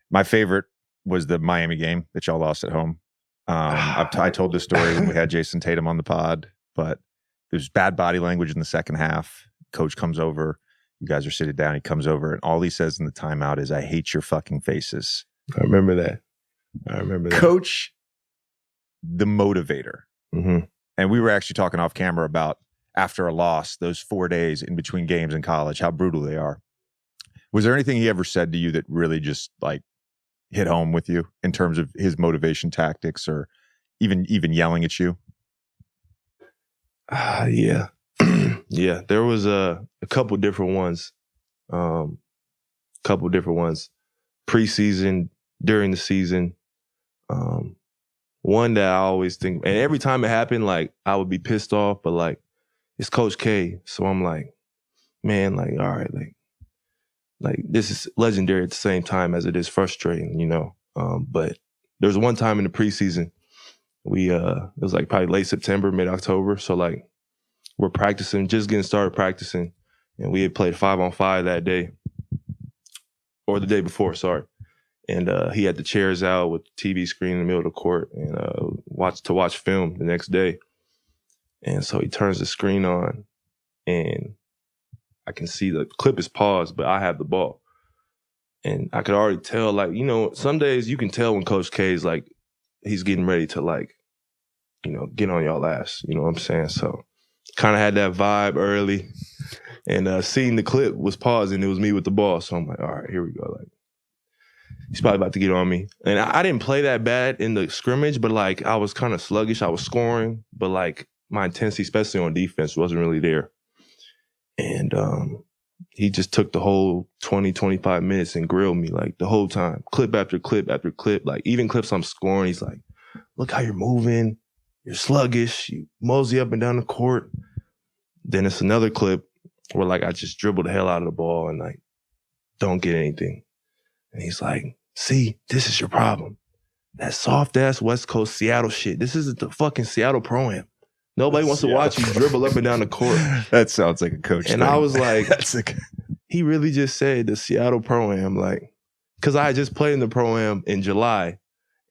My favorite was the Miami game that y'all lost at home. I told this story when we had Jason Tatum on the pod, but there's bad body language in the second half. Coach comes over. You guys are sitting down. He comes over, and all he says in the timeout is, "I hate your fucking faces." I remember that. Coach, the motivator. Mm-hmm. And we were actually talking off camera about after a loss, those 4 days in between games in college, how brutal they are. Was there anything he ever said to you that really just like hit home with you in terms of his motivation tactics, or even yelling at you? Yeah. Yeah, there was a couple different ones. Preseason, during the season. One that I always think, and every time it happened, like, I would be pissed off, but like, it's Coach K. So I'm like, man, like, all right, like this is legendary at the same time as it is frustrating, you know? But there was one time in the preseason, it was like probably late September, mid-October. So like, we're practicing, just getting started practicing. And we had played 5-on-5 that day, or the day before, sorry. And he had the chairs out with the TV screen in the middle of the court and watch film the next day. And so he turns the screen on, and I can see the clip is paused, but I have the ball. And I could already tell, like, you know, some days you can tell when Coach K is like, he's getting ready to, like, you know, get on y'all ass. You know what I'm saying? So kind of had that vibe early. And seeing the clip was paused, and it was me with the ball. So I'm like, all right, here we go. Like, he's probably about to get on me. And I didn't play that bad in the scrimmage, but like, I was kind of sluggish. I was scoring, but like, my intensity, especially on defense, wasn't really there. And he just took the whole 20, 25 minutes and grilled me like the whole time. Clip after clip after clip. Like, even clips I'm scoring, he's like, look how you're moving. You're sluggish. You mosey up and down the court. Then it's another clip where like I just dribble the hell out of the ball and like don't get anything. And he's like, see, this is your problem. That soft-ass West Coast Seattle shit. This isn't the fucking Seattle Pro-Am. Nobody wants to watch you dribble up and down the court. That sounds like a coach And thing. I was like, he really just said the Seattle Pro-Am, like, because I had just played in the Pro-Am in July.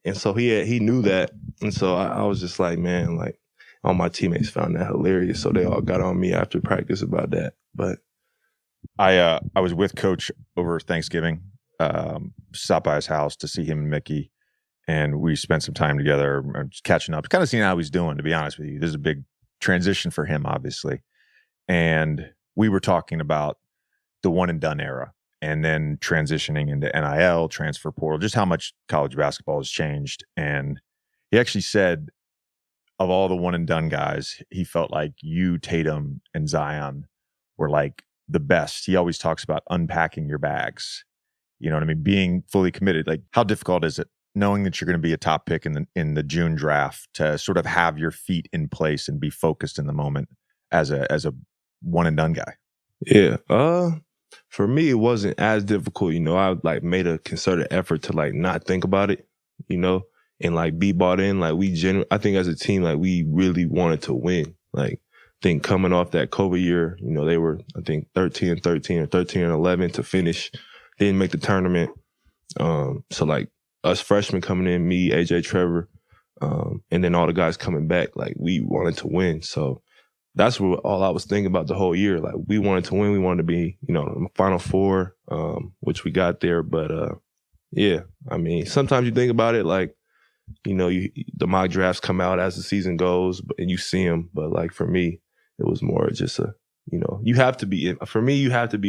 And so he knew that. And so I was just like, man, like, all my teammates found that hilarious. So they all got on me after practice about that. But I was with Coach over Thanksgiving, stopped by his house to see him and Mickey. And we spent some time together, just catching up, kind of seeing how he's doing, to be honest with you. This is a big transition for him, obviously. And we were talking about the one and done era, and then transitioning into NIL, transfer portal, just how much college basketball has changed. And he actually said, of all the one and done guys, he felt like you, Tatum, and Zion were like the best. He always talks about unpacking your bags. You know what I mean? Being fully committed. Like, how difficult is it, knowing that you're going to be a top pick in the June draft, to sort of have your feet in place and be focused in the moment as a one and done guy? Yeah. For me, it wasn't as difficult. You know, I like made a concerted effort to like not think about it, you know, and like be bought in. Like, I think as a team, like, we really wanted to win. Like, I think coming off that COVID year, you know, they were, I think, 13-13 or 13-11 to finish. Didn't make the tournament. So like, us freshmen coming in, me, AJ, Trevor, and then all the guys coming back, like, we wanted to win. So that's what all I was thinking about the whole year. Like, we wanted to win. We wanted to be, you know, in the Final Four, which we got there. But yeah, I mean, sometimes you think about it, like, you know, the mock drafts come out as the season goes, and you see them. But like, for me, it was more just you know, you have to be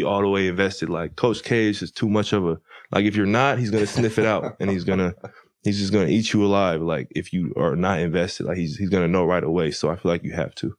all the way invested. Like, Coach K is just too much of a, like, if you're not, he's going to sniff it out, and he's just going to eat you alive. Like, if you are not invested, like, he's going to know right away. So I feel like you have to.